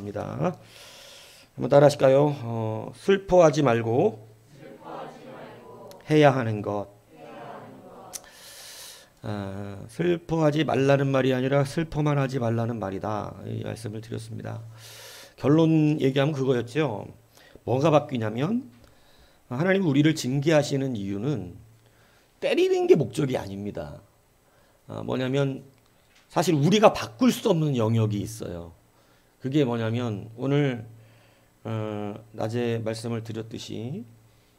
드리겠습니다. 한번 따라 하실까요? 슬퍼하지 말고 해야 하는 것. 슬퍼하지 말라는 말이 아니라 슬퍼만 하지 말라는 말이다. 이 말씀을 드렸습니다. 결론 얘기하면 그거였죠. 뭐가 바뀌냐면 하나님 우리를 징계하시는 이유는 때리는 게 목적이 아닙니다. 뭐냐면 사실 우리가 바꿀 수 없는 영역이 있어요. 그게 뭐냐면 오늘 낮에 말씀을 드렸듯이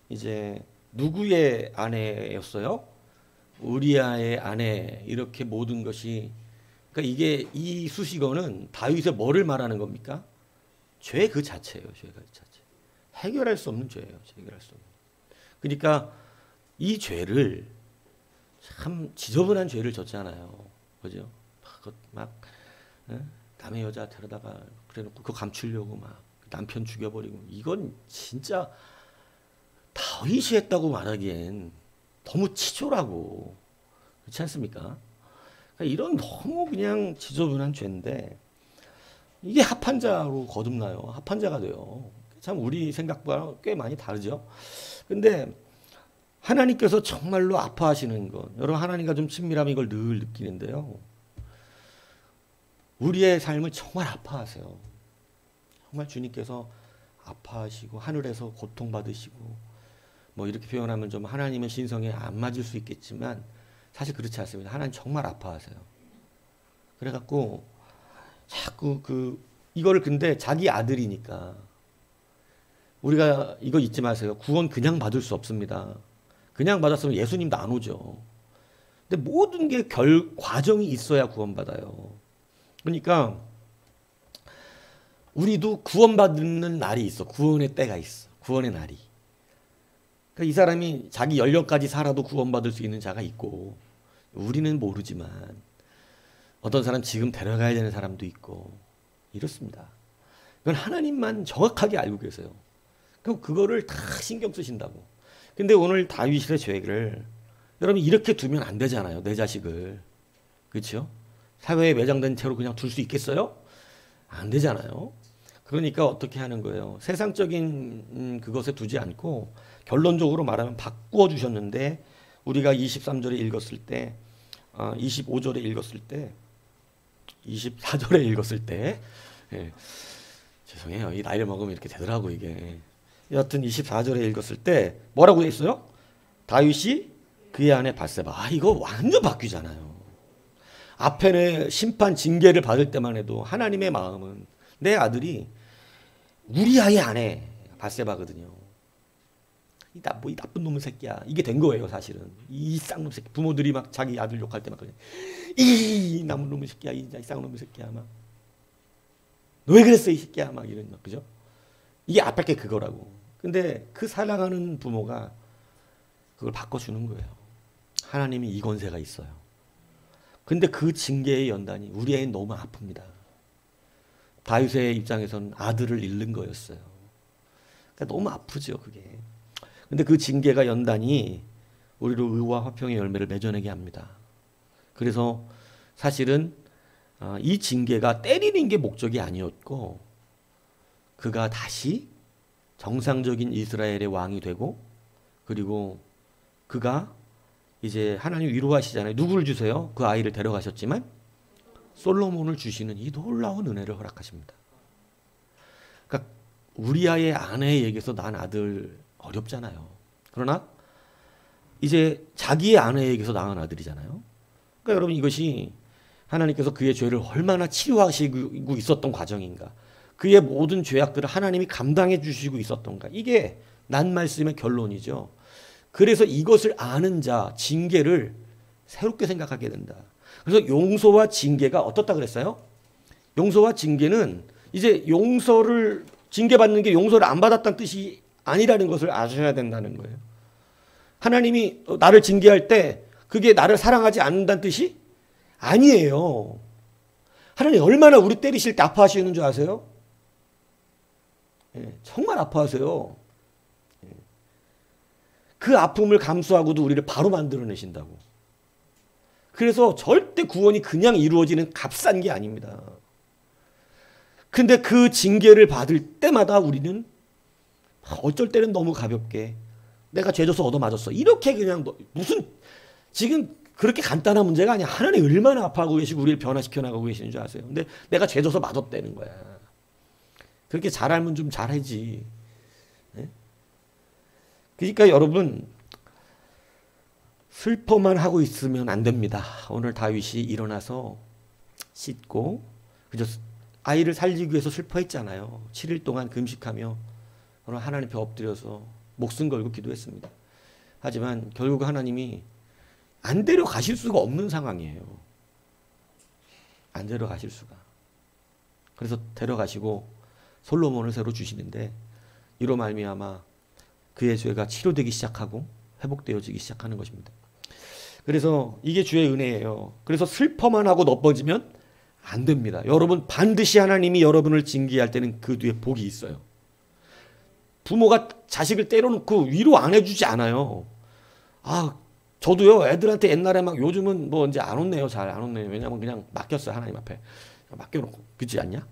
이제 누구의 아내였어요? 우리아의 아내. 이렇게 모든 것이, 그러니까 이게 이 수식어는 다윗의 뭐를 말하는 겁니까? 죄 그 자체예요. 죄 그 자체. 해결할 수 없는 죄예요. 해결할 수 없는. 그러니까 이 죄를 참 지저분한 죄를 졌잖아요. 그죠? 막 남의 여자 데려다가 그래놓고 그거 감추려고 막 남편 죽여버리고, 이건 진짜 다윗이 했다고 말하기엔 너무 치졸하고, 그렇지 않습니까? 그러니까 이런 너무 그냥 지저분한 죄인데 이게 합한자로 거듭나요. 합한자가 돼요. 참 우리 생각과 꽤 많이 다르죠. 근데 하나님께서 정말로 아파하시는 것, 여러분 하나님과 좀 친밀하면 이걸 늘 느끼는데요. 우리의 삶을 정말 아파하세요. 정말 주님께서 아파하시고 하늘에서 고통받으시고, 뭐 이렇게 표현하면 좀 하나님의 신성에 안 맞을 수 있겠지만 사실 그렇지 않습니다. 하나님 정말 아파하세요. 그래갖고 자꾸 이거를, 근데 자기 아들이니까 우리가 이거 잊지 마세요. 구원 그냥 받을 수 없습니다. 그냥 받았으면 예수님도 안 오죠. 근데 모든 게 과정이 있어야 구원받아요. 그러니까 우리도 구원받는 날이 있어. 구원의 때가 있어. 구원의 날이. 그러니까 이 사람이 자기 연령까지 살아도 구원받을 수 있는 자가 있고, 우리는 모르지만 어떤 사람 지금 데려가야 되는 사람도 있고 이렇습니다. 그건 하나님만 정확하게 알고 계세요. 그럼 그거를 다 신경 쓰신다고. 근데 오늘 다윗의 죄를 여러분 이렇게 두면 안 되잖아요. 내 자식을. 그렇죠? 사회에 매장된 채로 그냥 둘 수 있겠어요? 안 되잖아요. 그러니까 어떻게 하는 거예요? 세상적인 그것에 두지 않고 결론적으로 말하면 바꾸어 주셨는데, 우리가 23절에 읽었을 때, 25절에 읽었을 때, 24절에 읽었을 때, 예, 죄송해요. 이 나이를 먹으면 이렇게 되더라고 이게. 여하튼 24절에 읽었을 때 뭐라고 돼 있어요? 다윗이 그의 아내 밧세바. 이거 완전 바뀌잖아요. 앞에는 심판 징계를 받을 때만 해도 하나님의 마음은 내 아들이 우리아의 아내 밧세바거든요. 이 나쁜 놈의 새끼야. 이게 된 거예요, 사실은. 이 쌍놈 새끼. 부모들이 막 자기 아들 욕할 때 막 그래. 이 나쁜 놈의 새끼야. 이 쌍놈의 새끼야. 막. 너 왜 그랬어, 이 새끼야. 막 이런 막, 그죠? 이게 앞에 게 그거라고. 근데 그 사랑하는 부모가 그걸 바꿔주는 거예요. 하나님이 이 권세가 있어요. 근데 그 징계의 연단이 우리 애는 너무 아픕니다. 다윗의 입장에서는 아들을 잃는 거였어요. 그러니까 너무 아프죠, 그게. 근데 그 징계가 연단이 우리로 의와 화평의 열매를 맺어내게 합니다. 그래서 사실은 이 징계가 때리는 게 목적이 아니었고, 그가 다시 정상적인 이스라엘의 왕이 되고, 그리고 그가 이제 하나님 위로하시잖아요. 누구를 주세요? 그 아이를 데려가셨지만 솔로몬을 주시는 이 놀라운 은혜를 허락하십니다. 그러니까 우리아의 아내에게서 난 아들 어렵잖아요. 그러나 이제 자기의 아내에게서 낳은 아들이잖아요. 그러니까 여러분 이것이 하나님께서 그의 죄를 얼마나 치료하시고 있었던 과정인가. 그의 모든 죄악들을 하나님이 감당해 주시고 있었던가. 이게 난 말씀의 결론이죠. 그래서 이것을 아는 자, 징계를 새롭게 생각하게 된다. 그래서 용서와 징계가 어떻다 그랬어요? 용서와 징계는 이제 징계받는 게 용서를 안 받았다는 뜻이 아니라는 것을 아셔야 된다는 거예요. 하나님이 나를 징계할 때 그게 나를 사랑하지 않는다는 뜻이 아니에요. 하나님 얼마나 우리 때리실 때 아파하시는 줄 아세요? 예, 정말 아파하세요. 예. 그 아픔을 감수하고도 우리를 바로 만들어내신다고. 그래서 절대 구원이 그냥 이루어지는 값싼 게 아닙니다. 근데 그 징계를 받을 때마다 우리는 어쩔 때는 너무 가볍게 내가 죄져서 얻어맞았어. 이렇게 그냥 무슨 지금 그렇게 간단한 문제가 아니야. 하나님 얼마나 아파하고 계시고 우리를 변화시켜 나가고 계시는 줄 아세요? 근데 내가 죄져서 맞았다는 거야. 그렇게 잘 알면 좀 잘하지. 네? 그러니까 여러분 슬퍼만 하고 있으면 안 됩니다. 오늘 다윗이 일어나서 씻고 그저 아이를 살리기 위해서 슬퍼했잖아요. 7일 동안 금식하며 오늘 하나님 앞에 엎드려서 목숨 걸고 기도했습니다. 하지만 결국 하나님이 안 데려가실 수가 없는 상황이에요. 안 데려가실 수가. 그래서 데려가시고 솔로몬을 새로 주시는데 이로 말미암아 그의 죄가 치료되기 시작하고 회복되어지기 시작하는 것입니다. 그래서 이게 주의 은혜예요. 그래서 슬퍼만 하고 넘어지면 안 됩니다. 여러분 반드시 하나님이 여러분을 징계할 때는 그 뒤에 복이 있어요. 부모가 자식을 때려놓고 위로 안 해주지 않아요. 아, 저도요 애들한테 옛날에 막 요즘은 뭐 이제 안 혼내요. 잘 안 혼내요. 왜냐면 그냥 맡겼어요. 하나님 앞에 맡겨놓고. 그렇지 않냐?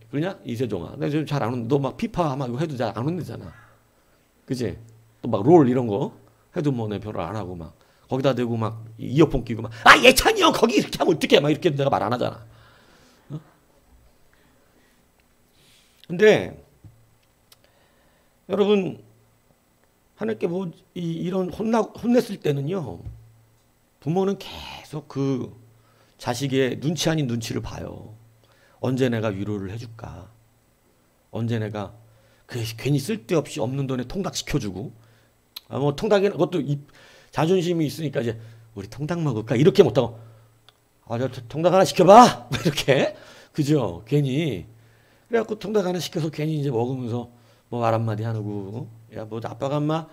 그러냐? 이세종아. 내가 좀 잘 안 혼내. 너 막 피파 막 해도 잘 안 혼내잖아. 그치? 또 막 롤 이런 거 해도 뭐 내 별로 안 하고 막 거기다 대고 막 이어폰 끼고 막 아 예찬이 형 거기 이렇게 하면 어떡해 막 이렇게 내가 말 안 하잖아. 어? 근데 여러분 하나님께 뭐 이런 혼냈을 때는요 부모는 계속 그 자식의 눈치 아닌 눈치를 봐요. 언제 내가 위로를 해줄까? 언제 내가 괜히 쓸데없이 없는 돈에 통닭 시켜주고 뭐 통닭에는 그것도 자존심이 있으니까 이제 우리 통닭 먹을까 이렇게 못하고 저 통닭 하나 시켜봐 이렇게 그죠? 괜히 그래갖고 통닭 하나 시켜서 괜히 이제 먹으면서 뭐 말 한마디 하고 야 뭐 아빠가 엄마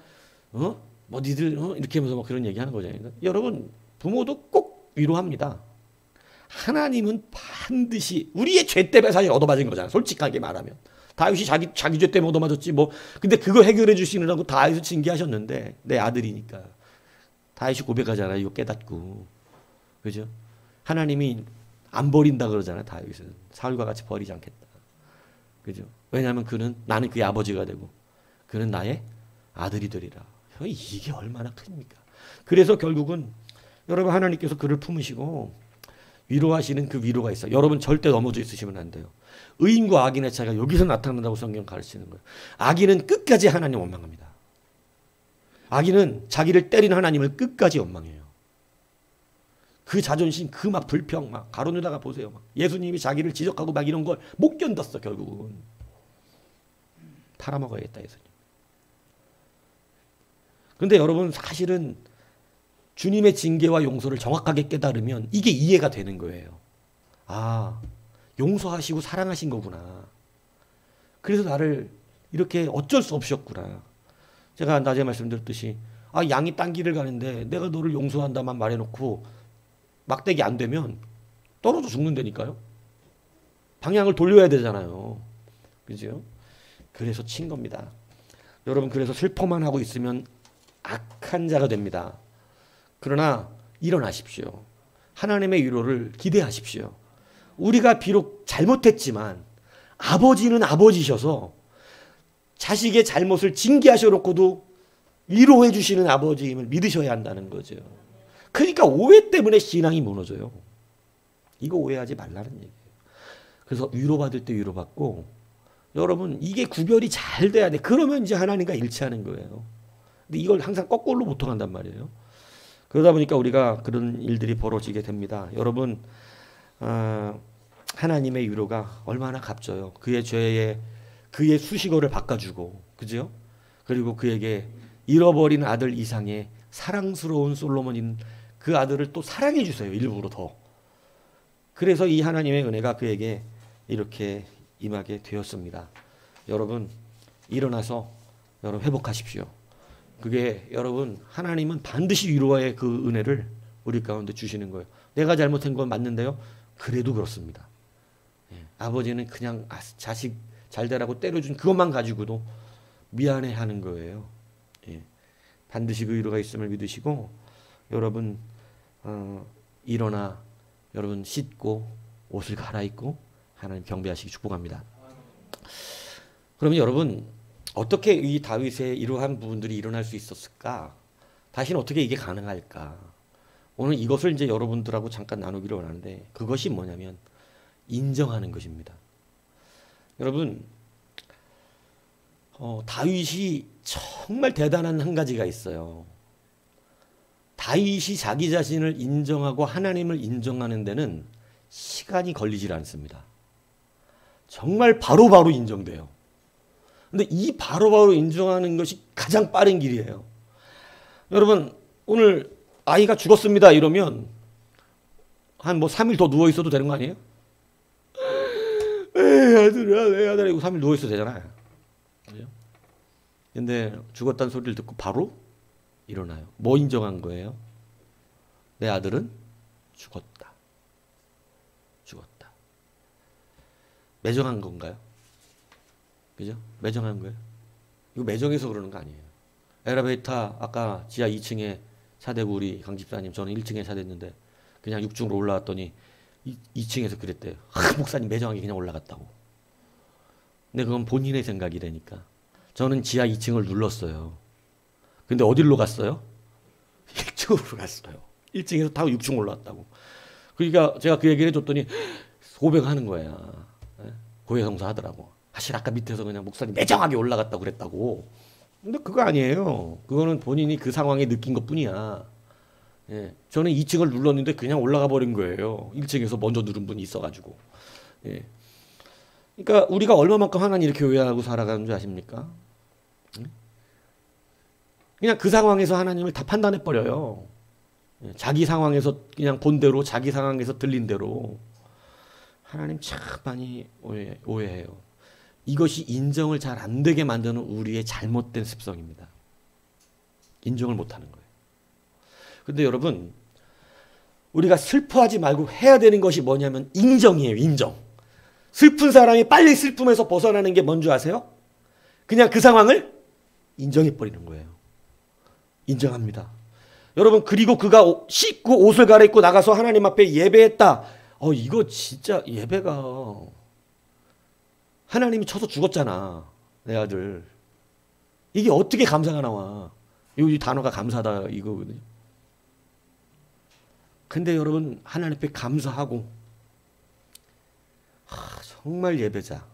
뭐 니들 이렇게 하면서 뭐 그런 얘기하는 거잖아요. 여러분 부모도 꼭 위로합니다. 하나님은 반드시 우리의 죄 때문에 사실 얻어맞은 거잖아요. 솔직하게 말하면 다윗이 자기 죄 때문에 얻어맞았지 뭐. 근데 그거 해결해 주시느라고 다윗을 징계하셨는데 내 아들이니까 다윗이 고백하잖아요. 이거 깨닫고 그죠? 하나님이 안 버린다 그러잖아요. 다윗은 사울과 같이 버리지 않겠다. 그죠? 왜냐하면 나는 그의 아버지가 되고 그는 나의 아들이 되리라. 이게 얼마나 큽니까? 그래서 결국은 여러분 하나님께서 그를 품으시고 위로하시는 그 위로가 있어요. 여러분 절대 넘어져 있으시면 안 돼요. 의인과 악인의 차이가 여기서 나타난다고 성경 가르치는 거예요. 악인은 끝까지 하나님 원망합니다. 악인은 자기를 때린 하나님을 끝까지 원망해요. 그 자존심, 그 막 불평, 막 가론유다가 보세요. 막 예수님이 자기를 지적하고 막 이런 걸 못 견뎠어 결국은. 팔아먹어야겠다 예수님. 근데 여러분 사실은 주님의 징계와 용서를 정확하게 깨달으면 이게 이해가 되는 거예요. 아, 용서하시고 사랑하신 거구나. 그래서 나를 이렇게 어쩔 수 없었구나. 제가 낮에 말씀드렸듯이 양이 딴 길을 가는데 내가 너를 용서한다만 말해놓고 막대기 안 되면 떨어져 죽는다니까요. 방향을 돌려야 되잖아요. 그죠? 그래서 친 겁니다. 여러분 그래서 슬퍼만 하고 있으면 악한 자가 됩니다. 그러나 일어나십시오. 하나님의 위로를 기대하십시오. 우리가 비록 잘못했지만 아버지는 아버지셔서 자식의 잘못을 징계하셔놓고도 위로해 주시는 아버지임을 믿으셔야 한다는 거죠. 그러니까 오해 때문에 신앙이 무너져요. 이거 오해하지 말라는 얘기예요. 그래서 위로받을 때 위로받고 여러분 이게 구별이 잘 돼야 돼. 그러면 이제 하나님과 일치하는 거예요. 근데 이걸 항상 거꾸로 보통 한단 말이에요. 그러다 보니까 우리가 그런 일들이 벌어지게 됩니다. 여러분 하나님의 위로가 얼마나 값져요. 그의 수식어를 바꿔주고 그죠? 그리고 그에게 잃어버린 아들 이상의 사랑스러운 솔로몬인 그 아들을 또 사랑해 주세요. 일부러 더. 그래서 이 하나님의 은혜가 그에게 이렇게 임하게 되었습니다. 여러분 일어나서 여러분 회복하십시오. 그게 여러분 하나님은 반드시 위로와의 그 은혜를 우리 가운데 주시는 거예요. 내가 잘못한 건 맞는데요. 그래도 그렇습니다. 아버지는 그냥 자식 잘 되라고 때려준 그것만 가지고도 미안해하는 거예요. 반드시 그 위로가 있음을 믿으시고 여러분 일어나 여러분 씻고 옷을 갈아입고 하나님 경배하시기 축복합니다. 그러면 여러분 어떻게 이 다윗의 이러한 부분들이 일어날 수 있었을까? 다시는 어떻게 이게 가능할까? 오늘 이것을 이제 여러분들하고 잠깐 나누기를 원하는데 그것이 뭐냐면 인정하는 것입니다. 여러분 다윗이 정말 대단한 한 가지가 있어요. 다윗이 자기 자신을 인정하고 하나님을 인정하는 데는 시간이 걸리질 않습니다. 정말 바로바로 인정돼요. 근데 이 바로바로 인정하는 것이 가장 빠른 길이에요. 여러분 오늘 아이가 죽었습니다 이러면 한 뭐 3일 더 누워 있어도 되는 거 아니에요? 내 아들아 이거 3일 누워 있어도 되잖아요. 그죠? 근데 죽었다는 소리를 듣고 바로 일어나요. 뭐 인정한 거예요? 내 아들은 죽었다. 죽었다. 매정한 건가요? 그죠? 매정한 거예요. 이거 매정해서 그러는 거 아니에요. 엘리베이터 아까 지하 2층에 차대고 우리 강 집사님 저는 1층에 차댔는데 그냥 6층으로 올라왔더니 2층에서 그랬대요. 목사님 매정하게 그냥 올라갔다고. 근데 그건 본인의 생각이라니까. 저는 지하 2층을 눌렀어요. 근데 어디로 갔어요? 1층으로 갔어요. 1층에서 타고 6층 올라왔다고. 그러니까 제가 그 얘기를 해줬더니 고백하는 거야. 고해성사 하더라고. 사실 아까 밑에서 그냥 목사님 매정하게 올라갔다고 그랬다고. 근데 그거 아니에요. 그거는 본인이 그 상황에 느낀 것 뿐이야. 예. 저는 2층을 눌렀는데 그냥 올라가 버린 거예요. 1층에서 먼저 누른 분이 있어가지고. 예. 그러니까 우리가 얼마만큼 하나님 이렇게 오해하고 살아가는 줄 아십니까? 그냥 그 상황에서 하나님을 다 판단해 버려요. 예. 자기 상황에서 그냥 본 대로 자기 상황에서 들린 대로 하나님 참 많이 오해해요. 이것이 인정을 잘 안 되게 만드는 우리의 잘못된 습성입니다. 인정을 못하는 거예요. 근데 여러분 우리가 슬퍼하지 말고 해야 되는 것이 뭐냐면 인정이에요. 인정. 슬픈 사람이 빨리 슬픔에서 벗어나는 게 뭔지 아세요? 그냥 그 상황을 인정해버리는 거예요. 인정합니다. 여러분 그리고 그가 씻고 옷을 갈아입고 나가서 하나님 앞에 예배했다. 이거 진짜 예배가 하나님이 쳐서 죽었잖아. 내 아들. 이게 어떻게 감사가 나와. 이 단어가 감사다 이거거든요. 근데 여러분 하나님 앞에 감사하고 정말 예배자.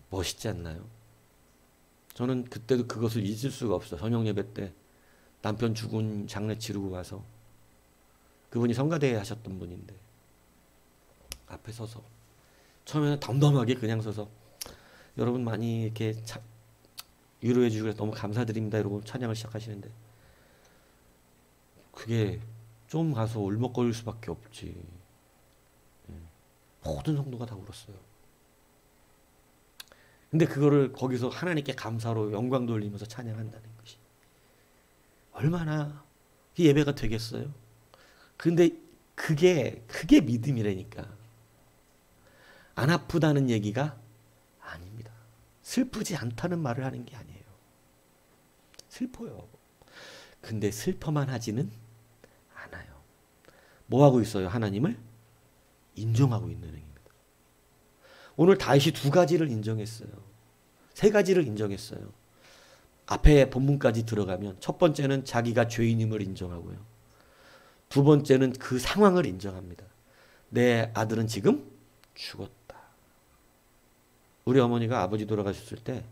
멋있지 않나요? 저는 그때도 그것을 잊을 수가 없어. 저녁 예배 때 남편 죽은 장례 치르고 와서 그분이 성가대회 하셨던 분인데 앞에 서서 처음에는 덤덤하게 그냥 서서 여러분 많이 이렇게 위로해 주시고 너무 감사드립니다 이러고 찬양을 시작하시는데 그게 좀 가서 울먹거릴 수밖에 없지. 모든 성도가 다 울었어요. 근데 그거를 거기서 하나님께 감사로 영광 돌리면서 찬양한다는 것이 얼마나 예배가 되겠어요? 근데 그게 믿음이라니까. 안 아프다는 얘기가 아닙니다. 슬프지 않다는 말을 하는 게 아니에요. 슬퍼요. 근데 슬퍼만 하지는 않아요. 뭐 하고 있어요? 하나님을 인정하고 있는 행위입니다. 오늘 다윗이 2가지를 인정했어요. 3가지를 인정했어요. 앞에 본문까지 들어가면 첫 번째는 자기가 죄인임을 인정하고요. 2번째는 그 상황을 인정합니다. 내 아들은 지금 죽었다. 우리 어머니가 아버지 돌아가셨을 때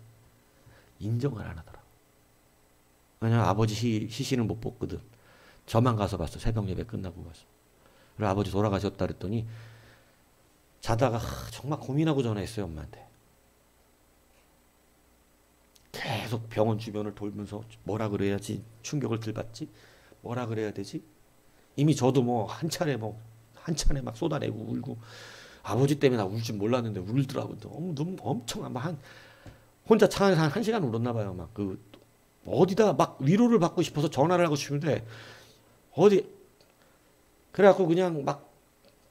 인정을 안 하더라고. 왜냐면 아버지 시신을 못 봤거든. 저만 가서 봤어. 새벽 예배 끝나고 가서. 그래서 아버지 돌아가셨다 그랬더니 자다가 정말 고민하고 전화했어요. 엄마한테. 계속 병원 주변을 돌면서 뭐라 그래야지 충격을 덜 받지? 뭐라 그래야 되지? 이미 저도 한 차례 막 쏟아내고 울고 아버지 때문에 나 울 줄 몰랐는데 울더라고. 너무 엄청 혼자 차 안에서 한 1시간 울었나 봐요. 막 어디다 막 위로를 받고 싶어서 전화를 하고 싶은데 그래갖고 그냥 막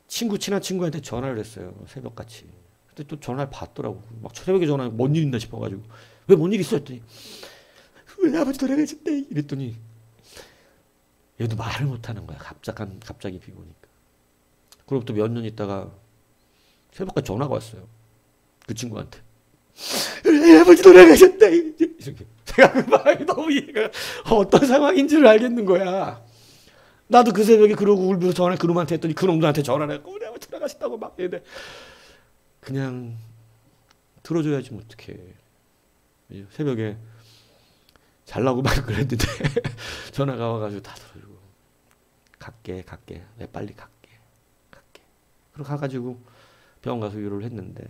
친한 친구한테 전화를 했어요. 새벽같이. 근데 또 전화를 받더라고. 막 새벽에 전화해 뭔 일 있나 싶어가지고 왜 뭔 일 있어 했더니 왜 아버지 돌아가셨대 이랬더니 얘도 말을 못하는 거야. 갑자기 비 오니까. 그로부터 몇 년 있다가 새벽까지 전화가 왔어요. 그 친구한테. 아버지 돌아가셨다. 이렇게. 제가 그 마음이 너무 이해가 어떤 상황인 줄 알겠는 거야. 나도 그 새벽에 그러고 울면서 전화 그놈한테 했더니 그놈들한테 전화를 했고 우리 아버지 돌아가셨다고 막 이랬는데 그냥 들어줘야지 뭐 어떡해. 새벽에 잘라고 막 그랬는데 전화가 와가지고 다 들어주고 갈게 왜 빨리 갈게 그러고 가가지고 병원 가서 위로를 했는데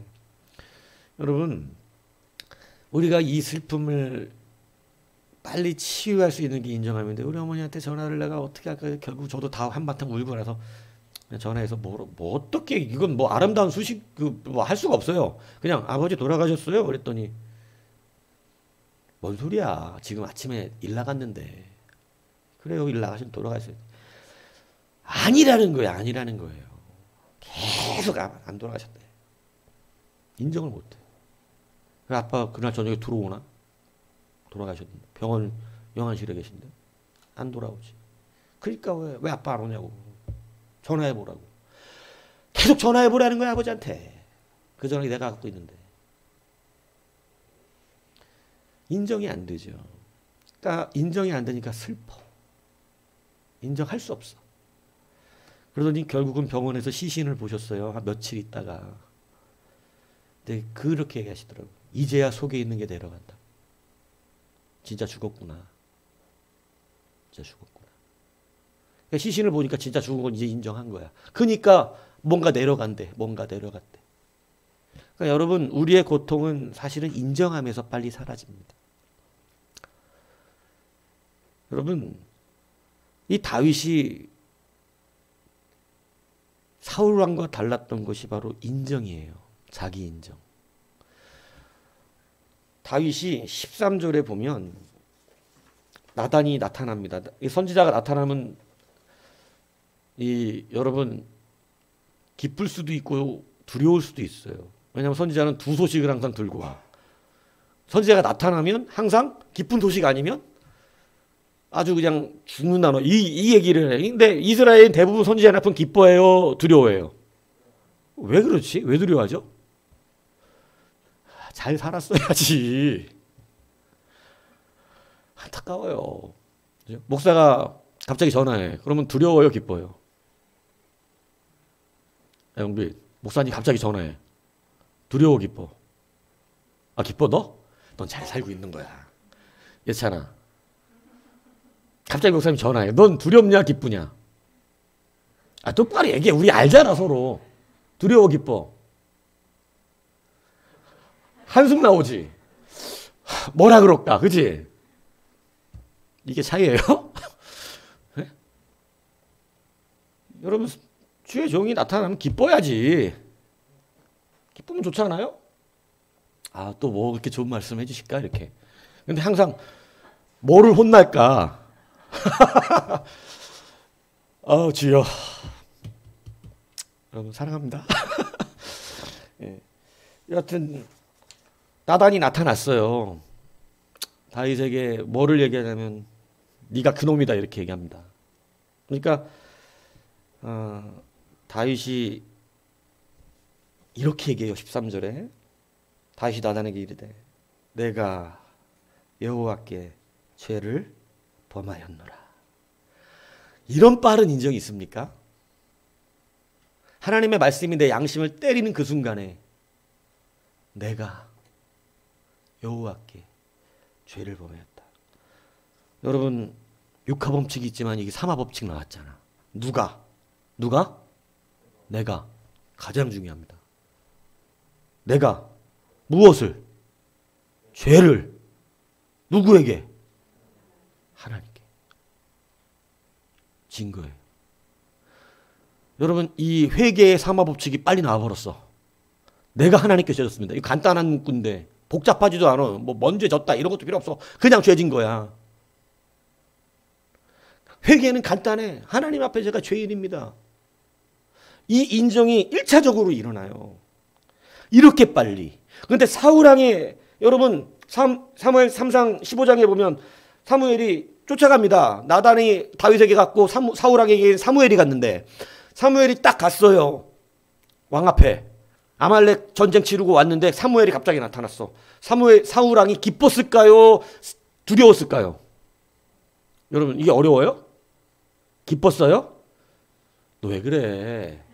여러분 우리가 이 슬픔을 빨리 치유할 수 있는 게 인정하면 돼. 우리 어머니한테 전화를 내가 어떻게 할까 결국 저도 다 한바탕 울고 나서 전화해서 뭐 어떻게 이건 뭐 아름다운 소식 뭐 할 수가 없어요. 그냥 아버지 돌아가셨어요 그랬더니 뭔 소리야 지금 아침에 일 나갔는데 그래요 일 나가시면 돌아가셨어요. 아니라는 거예요. 계속 안 돌아가셨대. 인정을 못해. 아빠 그날 저녁에 들어오나? 돌아가셨는데 병원 영안실에 계신데 안 돌아오지. 그러니까 왜 아빠 안 오냐고. 전화해보라고. 계속 전화해보라는 거야 아버지한테. 그 전화기 내가 갖고 있는데. 인정이 안 되죠. 그러니까 인정이 안 되니까 슬퍼. 인정할 수 없어. 그러더니 결국은 병원에서 시신을 보셨어요. 한 며칠 있다가. 근데 그렇게 얘기하시더라고요. 이제야 속에 있는 게 내려간다. 진짜 죽었구나. 진짜 죽었구나. 그러니까 시신을 보니까 진짜 죽은 건 이제 인정한 거야. 그러니까 뭔가 내려간대. 그러니까 여러분 우리의 고통은 사실은 인정하면서 빨리 사라집니다. 여러분 이 다윗이 사울 왕과 달랐던 것이 바로 인정이에요. 자기 인정. 다윗이 13절에 보면 나단이 나타납니다. 이 선지자가 나타나면 여러분 기쁠 수도 있고 두려울 수도 있어요. 왜냐하면 선지자는 두 소식을 항상 들고 와. 선지자가 나타나면 항상 기쁜 소식 아니면 아주 그냥 죽는다. 이 얘기를 해. 근데 이스라엘은 대부분 선지자 나쁜 기뻐해요? 두려워해요? 왜 그렇지? 왜 두려워하죠? 잘 살았어야지. 안타까워요. 목사가 갑자기 전화해. 그러면 두려워요? 기뻐요? 영빈, 목사님 갑자기 전화해. 두려워? 기뻐? 아, 기뻐 너? 넌 잘 살고 있는 거야. 예찬아. 갑자기 목사님 전화해. 넌 두렵냐? 기쁘냐? 아, 똑바로 얘기해. 우리 알잖아, 서로. 두려워? 기뻐? 한숨 나오지? 뭐라 그럴까? 그치? 이게 차이예요? 네? 여러분, 주의 종이 나타나면 기뻐야지. 기쁘면 좋지 않아요? 아, 또 뭐 그렇게 좋은 말씀 해주실까? 이렇게. 근데 항상 뭐를 혼날까? 주여. 여러분, 사랑합니다. 예. 여하튼, 나단이 나타났어요. 다윗에게 뭐를 얘기하냐면, 네가 그놈이다. 이렇게 얘기합니다. 그러니까, 다윗이 이렇게 얘기해요. 13절에. 다윗이 나단에게 이르되 내가 여호와께 죄를 범하였노라. 이런 빠른 인정이 있습니까? 하나님의 말씀이 내 양심을 때리는 그 순간에 내가 여호와께 죄를 범하였다. 여러분, 육하범칙이 있지만 이게 삼하범칙 나왔잖아. 누가? 내가. 가장 중요합니다. 내가 무엇을? 죄를. 누구에게? 하나님께. 진 거예요. 여러분, 이 회개의 삼하법칙이 빨리 나와버렸어. 내가 하나님께 죄졌습니다. 이거 간단한 문구인데 복잡하지도 않아. 뭐 먼저 졌다 이런 것도 필요 없어. 그냥 죄진 거야. 회개는 간단해. 하나님 앞에 제가 죄인입니다. 이 인정이 1차적으로 일어나요. 이렇게 빨리. 그런데 사울왕의 여러분 사무엘 3상 15장에 보면 사무엘이 쫓아갑니다. 나단이 다윗에게 갔고 사울왕에게 사무엘이 갔는데 사무엘이 딱 갔어요. 왕 앞에. 아말렉 전쟁 치르고 왔는데 사무엘이 갑자기 나타났어. 사울 왕이 기뻤을까요? 두려웠을까요? 여러분, 이게 어려워요? 기뻤어요? 너 왜 그래?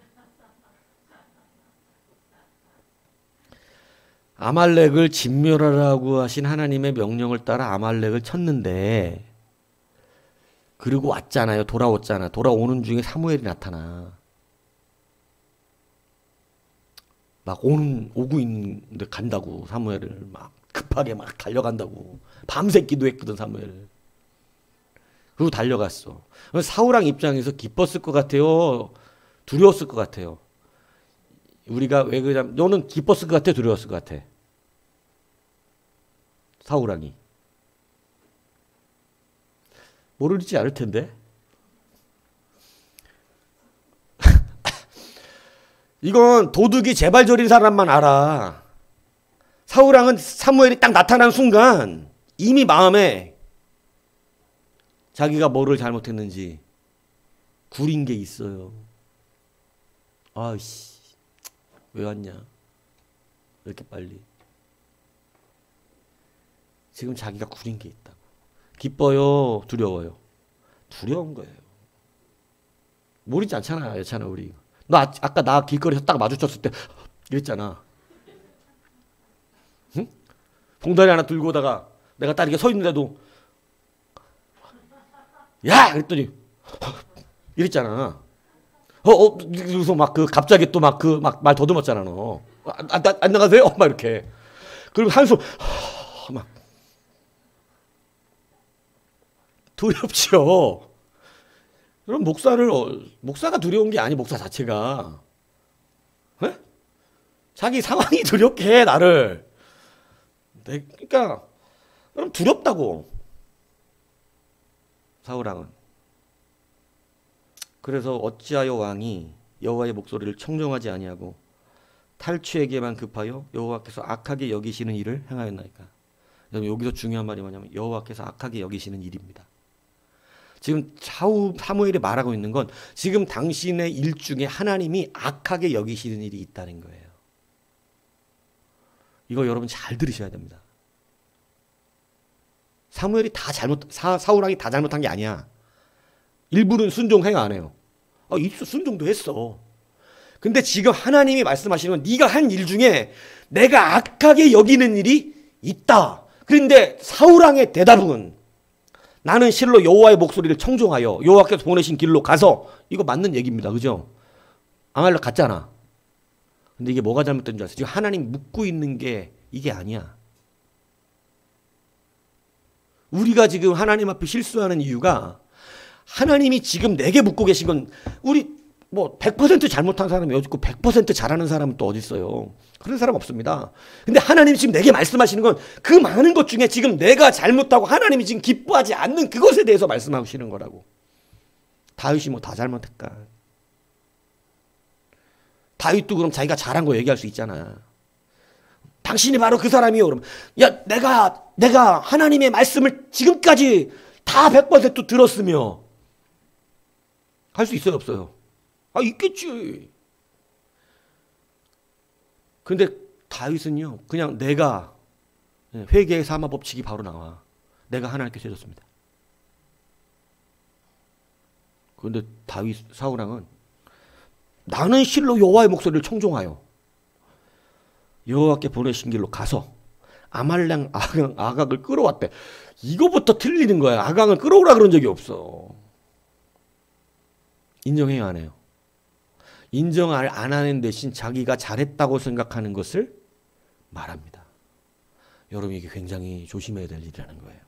아말렉을 진멸하라고 하신 하나님의 명령을 따라 아말렉을 쳤는데, 그리고 왔잖아요. 돌아왔잖아. 돌아오는 중에 사무엘이 나타나. 막 오고 있는데 간다고. 사무엘을 막 급하게 막 달려간다고. 밤새 기도했거든, 사무엘. 그리고 달려갔어. 사울왕 입장에서 기뻤을 것 같아요? 두려웠을 것 같아요? 우리가 왜 그러냐면, 너는 기뻤을 것 같아? 두려웠을 것 같아? 사울왕이. 모르지 않을 텐데. 이건 도둑이 제발 저린 사람만 알아. 사울왕은 사무엘이 딱 나타난 순간 이미 마음에 자기가 뭐를 잘못했는지 구린 게 있어요. 아이씨, 왜 왔냐? 왜 이렇게 빨리? 지금 자기가 구린 게 있다고. 기뻐요? 두려워요? 두려운 거예요. 모르지 않잖아, 여차나 우리. 너 아까 나 길거리에서 딱 마주쳤을 때 이랬잖아. 응? 봉다리 하나 들고 오다가 내가 딱 이렇게 서 있는데도 야! 그랬더니 이랬잖아. 그래서 막 갑자기 또 막 말 더듬었잖아, 너. 안 나가세요? 막 이렇게. 그리고 한숨 막 두렵죠. 그럼 목사가 두려운 게 아니, 목사 자체가. 에? 자기 상황이 두렵게 해, 나를. 그러니까, 그럼 두렵다고. 사울왕은. 그래서 어찌하여 왕이 여호와의 목소리를 청종하지 아니하고 탈취에게만 급하여 여호와께서 악하게 여기시는 일을 행하였나이까. 여기서 중요한 말이 뭐냐면 여호와께서 악하게 여기시는 일입니다. 지금 사무엘이 말하고 있는 건 지금 당신의 일 중에 하나님이 악하게 여기시는 일이 있다는 거예요. 이거 여러분 잘 들으셔야 됩니다. 사무엘이 다 사울왕이 다 잘못한 게 아니야. 일부는 순종 행위 안 해요. 순종도 했어. 근데 지금 하나님이 말씀하시는 건 네가 한 일 중에 내가 악하게 여기는 일이 있다. 그런데 사울왕의 대답은 나는 실로 여호와의 목소리를 청종하여 여호와께서 보내신 길로 가서, 이거 맞는 얘기입니다. 그죠? 아말렉 갔잖아. 근데 이게 뭐가 잘못된 줄 아세요? 지금 하나님 묻고 있는 게 이게 아니야. 우리가 지금 하나님 앞에 실수하는 이유가 하나님이 지금 내게 묻고 계신 건, 우리 뭐 100% 잘못한 사람이 어디 있고 100% 잘하는 사람은 또 어디 있어요. 그런 사람 없습니다. 근데 하나님이 지금 내게 말씀하시는 건 그 많은 것 중에 지금 내가 잘못하고 하나님이 지금 기뻐하지 않는 그것에 대해서 말씀하시는 거라고. 다윗이 뭐 다 잘못했까? 다윗도 그럼 자기가 잘한 거 얘기할 수 있잖아. 당신이 바로 그 사람이요. 그러면 야, 내가 하나님의 말씀을 지금까지 다 100% 들었으며 할 수 있어요, 없어요? 있겠지. 근데 다윗은요, 그냥 내가 회개의 사마 법칙이 바로 나와. 내가 하나님께 죄졌습니다. 그런데 사울왕은 나는 실로 여호와의 목소리를 청종하여 여호와께 보내신 길로 가서 아말렉 아각을 끌어왔대. 이거부터 틀리는 거야. 아각을 끌어오라 그런 적이 없어. 인정해요, 안 해요? 인정 안 하는 대신 자기가 잘했다고 생각하는 것을 말합니다. 여러분, 이게 굉장히 조심해야 될 일이라는 거예요.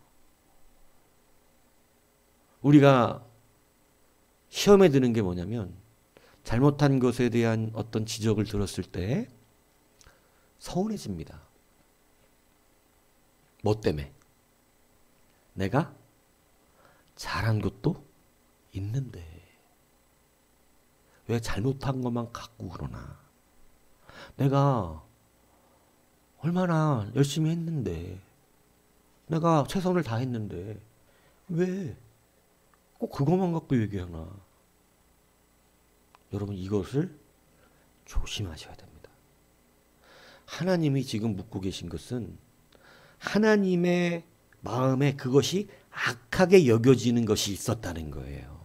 우리가 시험에 드는 게 뭐냐면 잘못한 것에 대한 어떤 지적을 들었을 때 서운해집니다. 뭐 때문에? 내가 잘한 것도 있는데 왜 잘못한 것만 갖고 그러나? 내가 얼마나 열심히 했는데, 내가 최선을 다했는데 왜 꼭 그것만 갖고 얘기하나? 여러분 이것을 조심하셔야 됩니다. 하나님이 지금 묻고 계신 것은 하나님의 마음에 그것이 악하게 여겨지는 것이 있었다는 거예요.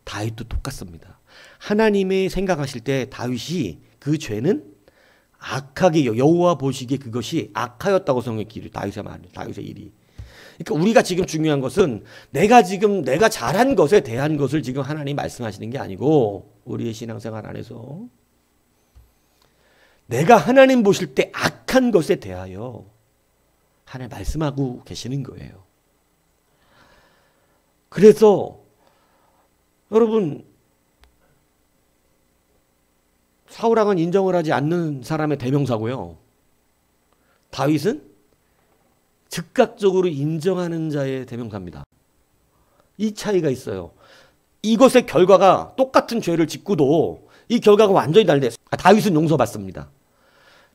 다윗도 똑같습니다. 하나님이 생각하실 때 다윗이 그 죄는 악하게 여호와 보시기에 그것이 악하였다고 생각했기를 다윗의 말, 다윗의 일이. 그러니까 우리가 지금 중요한 것은 내가 잘한 것에 대한 것을 지금 하나님 말씀하시는 게 아니고 우리의 신앙생활 안에서 내가 하나님 보실 때 악한 것에 대하여 하나님 말씀하고 계시는 거예요. 그래서 여러분 사울왕은 인정을 하지 않는 사람의 대명사고요. 다윗은 즉각적으로 인정하는 자의 대명사입니다. 이 차이가 있어요. 이것의 결과가 똑같은 죄를 짓고도 이 결과가 완전히 다른데 다윗은 용서받습니다.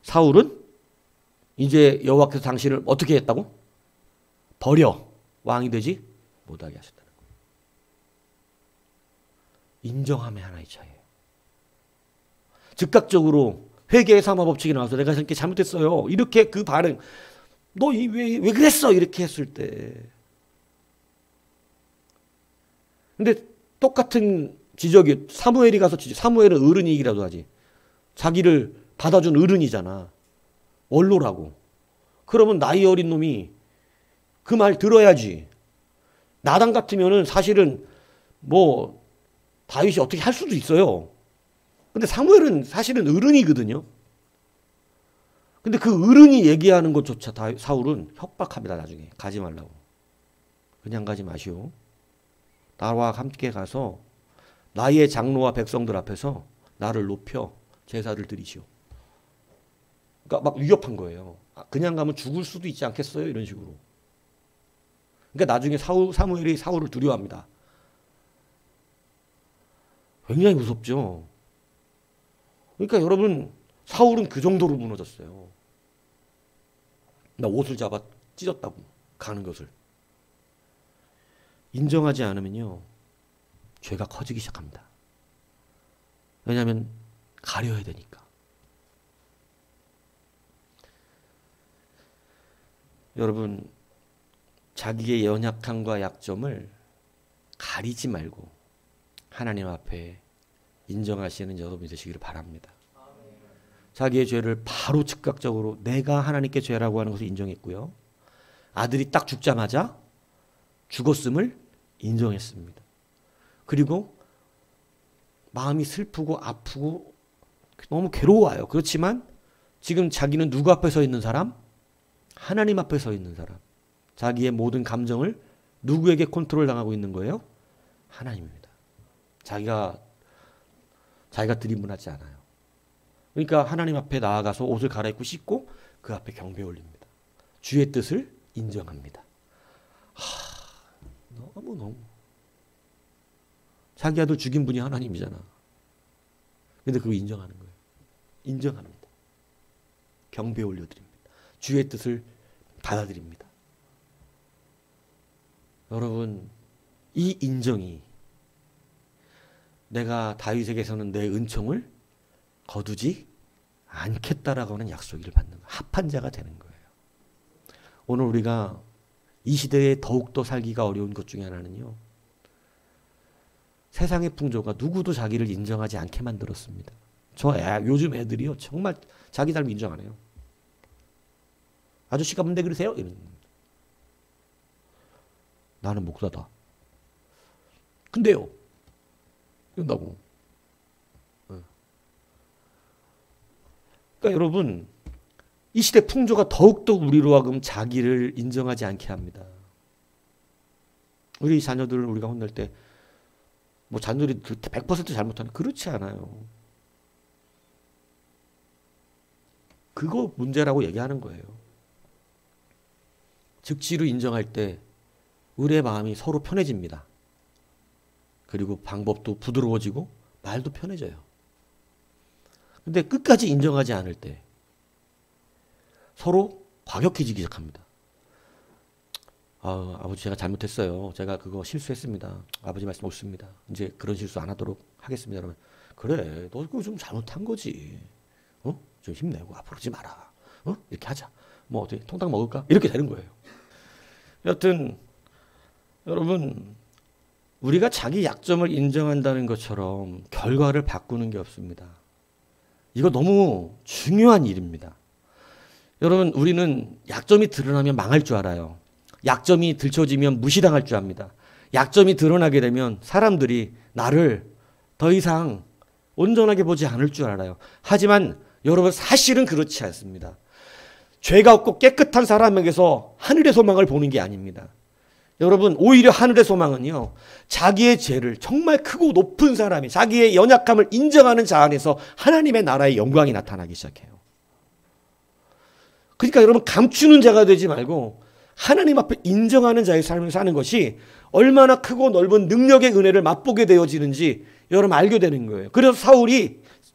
사울은 이제 여호와께서 당신을 어떻게 했다고? 버려 왕이 되지 못하게 하셨다는 거예요. 인정함의 하나의 차이예요. 즉각적으로 회개의 삼화법칙이 나와서 내가 이렇게 잘못했어요. 이렇게 그 반응 너 왜 그랬어? 이렇게 했을 때 근데 똑같은 지적이 사무엘이 가서 사무엘은 어른이기라도 하지. 자기를 받아준 어른이잖아. 원로라고. 그러면 나이 어린 놈이 그 말 들어야지. 나당 같으면은 사실은 뭐 다윗이 어떻게 할 수도 있어요. 근데 사무엘은 사실은 어른이거든요. 근데 그 어른이 얘기하는 것조차 사울은 협박합니다. 나중에 가지 말라고. 그냥 가지 마시오. 나와 함께 가서 나의 장로와 백성들 앞에서 나를 높여 제사를 드리시오. 그러니까 막 위협한 거예요. 그냥 가면 죽을 수도 있지 않겠어요? 이런 식으로. 그러니까 나중에 사무엘이 사울을 두려워합니다. 굉장히 무섭죠. 그러니까 여러분 사울은 그 정도로 무너졌어요. 나 옷을 잡아 찢었다고 가는 것을. 인정하지 않으면요. 죄가 커지기 시작합니다. 왜냐하면 가려야 되니까. 여러분 자기의 연약함과 약점을 가리지 말고 하나님 앞에 인정하시는 여러분이 되시기를 바랍니다. 자기의 죄를 바로 즉각적으로 내가 하나님께 죄라고 하는 것을 인정했고요. 아들이 딱 죽자마자 죽었음을 인정했습니다. 그리고 마음이 슬프고 아프고 너무 괴로워요. 그렇지만 지금 자기는 누구 앞에 서 있는 사람? 하나님 앞에 서 있는 사람. 자기의 모든 감정을 누구에게 컨트롤 당하고 있는 거예요? 하나님입니다. 자기가 드림분하지 않아요. 그러니까 하나님 앞에 나아가서 옷을 갈아입고 씻고 그 앞에 경배 올립니다. 주의 뜻을 인정합니다. 너무 자기 아들 죽인 분이 하나님이잖아. 근데 그거 인정하는 거예요. 인정합니다. 경배 올려드립니다. 주의 뜻을 받아들입니다. 여러분 이 인정이 내가 다윗에게서는 내 은총을 거두지 않겠다라고 하는 약속을 받는 거예요. 합한 자가 되는 거예요. 오늘 우리가 이 시대에 더욱더 살기가 어려운 것 중에 하나는요. 세상의 풍조가 누구도 자기를 인정하지 않게 만들었습니다. 요즘 애들이요. 정말 자기 삶 인정 안 해요. 아저씨가 뭔데 그러세요? 이런. 나는 목사다. 근데요. 이런다고. 그러니까 여러분 이 시대 풍조가 더욱더 우리로 하여금 자기를 인정하지 않게 합니다. 우리 자녀들을 우리가 혼낼 때 뭐 자녀들이 100% 잘못하는 그렇지 않아요. 그거 문제라고 얘기하는 거예요. 즉시로 인정할 때 우리의 마음이 서로 편해집니다. 그리고 방법도 부드러워지고 말도 편해져요. 근데 끝까지 인정하지 않을 때 서로 과격해지기 시작합니다. 아버지 제가 잘못했어요. 제가 그거 실수했습니다. 아버지 말씀 옳습니다. 이제 그런 실수 안 하도록 하겠습니다. 그러면 그래, 너 그거 좀 잘못한 거지. 좀 힘내고 앞으로 그러지 마라. 이렇게 하자. 뭐 어떻게 통닭 먹을까? 이렇게 되는 거예요. 여튼 여러분, 우리가 자기 약점을 인정한다는 것처럼 결과를 바꾸는 게 없습니다. 이거 너무 중요한 일입니다. 여러분, 우리는 약점이 드러나면 망할 줄 알아요. 약점이 들춰지면 무시당할 줄 압니다. 약점이 드러나게 되면 사람들이 나를 더 이상 온전하게 보지 않을 줄 알아요. 하지만 여러분, 사실은 그렇지 않습니다. 죄가 없고 깨끗한 사람에게서 하늘의 소망을 보는 게 아닙니다. 여러분, 오히려 하늘의 소망은요, 자기의 죄를 정말 크고 높은 사람이 자기의 연약함을 인정하는 자 안에서 하나님의 나라의 영광이 나타나기 시작해요. 그러니까 여러분, 감추는 자가 되지 말고 하나님 앞에 인정하는 자의 삶을 사는 것이 얼마나 크고 넓은 능력의 은혜를 맛보게 되어지는지 여러분 알게 되는 거예요. 그래서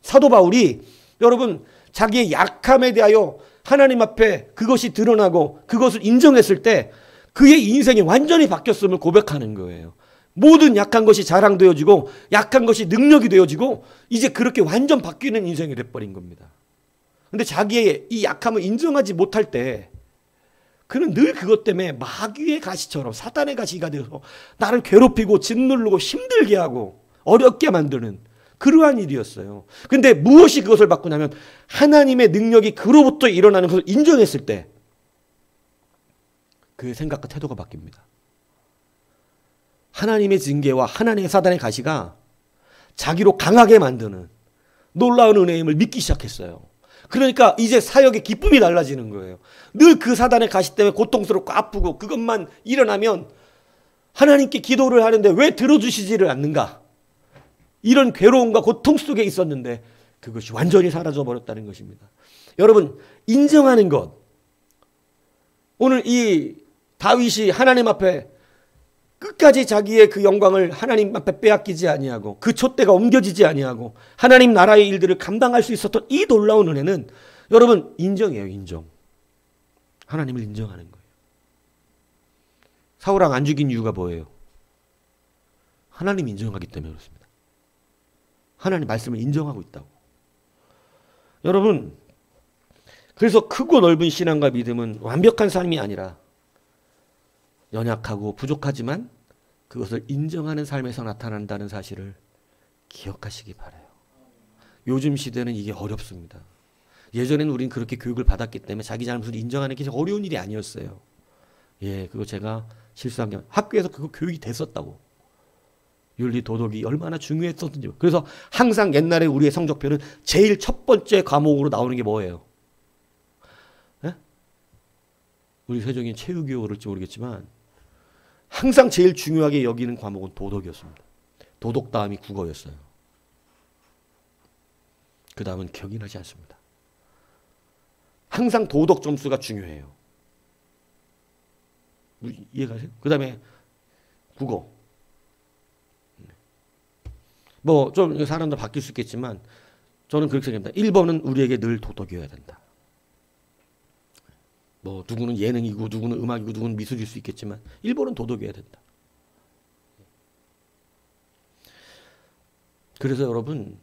사도 바울이 여러분, 자기의 약함에 대하여 하나님 앞에 그것이 드러나고 그것을 인정했을 때 그의 인생이 완전히 바뀌었음을 고백하는 거예요. 모든 약한 것이 자랑되어지고 약한 것이 능력이 되어지고 이제 그렇게 완전 바뀌는 인생이 돼버린 겁니다. 근데 자기의 이 약함을 인정하지 못할 때 그는 늘 그것 때문에 마귀의 가시처럼 사단의 가시가 되어서 나를 괴롭히고 짓누르고 힘들게 하고 어렵게 만드는 그러한 일이었어요. 근데 무엇이 그것을 바꾸냐면 하나님의 능력이 그로부터 일어나는 것을 인정했을 때 그의 생각과 태도가 바뀝니다. 하나님의 징계와 하나님의 사단의 가시가 자기로 강하게 만드는 놀라운 은혜의 힘을 믿기 시작했어요. 그러니까 이제 사역의 기쁨이 달라지는 거예요. 늘 그 사단의 가시 때문에 고통스럽고 아프고 그것만 일어나면 하나님께 기도를 하는데 왜 들어주시지를 않는가? 이런 괴로움과 고통 속에 있었는데 그것이 완전히 사라져 버렸다는 것입니다. 여러분, 인정하는 것. 오늘 이 다윗이 하나님 앞에 끝까지 자기의 그 영광을 하나님 앞에 빼앗기지 아니하고 그 촛대가 옮겨지지 아니하고 하나님 나라의 일들을 감당할 수 있었던 이 놀라운 은혜는 여러분 인정이에요. 인정. 하나님을 인정하는 거예요. 사울왕 안 죽인 이유가 뭐예요? 하나님 인정하기 때문에 그렇습니다. 하나님 말씀을 인정하고 있다고. 여러분, 그래서 크고 넓은 신앙과 믿음은 완벽한 삶이 아니라 연약하고 부족하지만 그것을 인정하는 삶에서 나타난다는 사실을 기억하시기 바라요. 요즘 시대는 이게 어렵습니다. 예전에는 우린 그렇게 교육을 받았기 때문에 자기 잘못을 인정하는 게 어려운 일이 아니었어요. 그거 제가 실수한 게 학교에서 그거 교육이 됐었다고. 윤리 도덕이 얼마나 중요했었는지. 그래서 항상 옛날에 우리의 성적표는 제일 첫 번째 과목으로 나오는 게 뭐예요? 우리 세종이 체육이요 그럴지 모르겠지만 항상 제일 중요하게 여기는 과목은 도덕이었습니다. 도덕 다음이 국어였어요. 그 다음은 기억이 나지 않습니다. 항상 도덕 점수가 중요해요. 이해가세요? 그 다음에 국어. 뭐 좀 사람들 바뀔 수 있겠지만 저는 그렇게 생각합니다. 1번은 우리에게 늘 도덕이어야 된다. 뭐 누구는 예능이고 누구는 음악이고 누구는 미술일 수 있겠지만 1번은 도덕이어야 된다. 그래서 여러분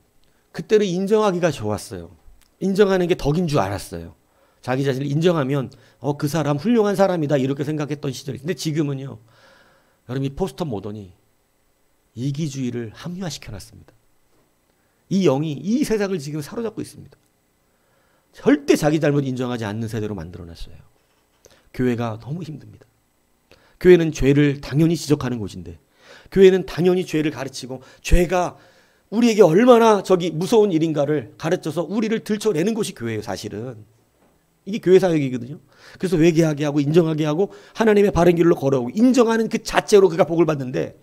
그때는 인정하기가 좋았어요. 인정하는 게 덕인 줄 알았어요. 자기 자신을 인정하면 그 사람 훌륭한 사람이다 이렇게 생각했던 시절이. 근데 지금은요. 여러분 이 포스터 모던이 이기주의를 합리화시켜놨습니다. 이 영이 이 세상을 지금 사로잡고 있습니다. 절대 자기 잘못 인정하지 않는 세대로 만들어놨어요. 교회가 너무 힘듭니다. 교회는 죄를 당연히 지적하는 곳인데 교회는 당연히 죄를 가르치고 죄가 우리에게 얼마나 무서운 일인가를 가르쳐서 우리를 들춰내는 곳이 교회예요. 사실은. 이게 교회 사역이거든요. 그래서 회개하게 하고 인정하게 하고 하나님의 바른 길로 걸어오고 인정하는 그 자체로 그가 복을 받는데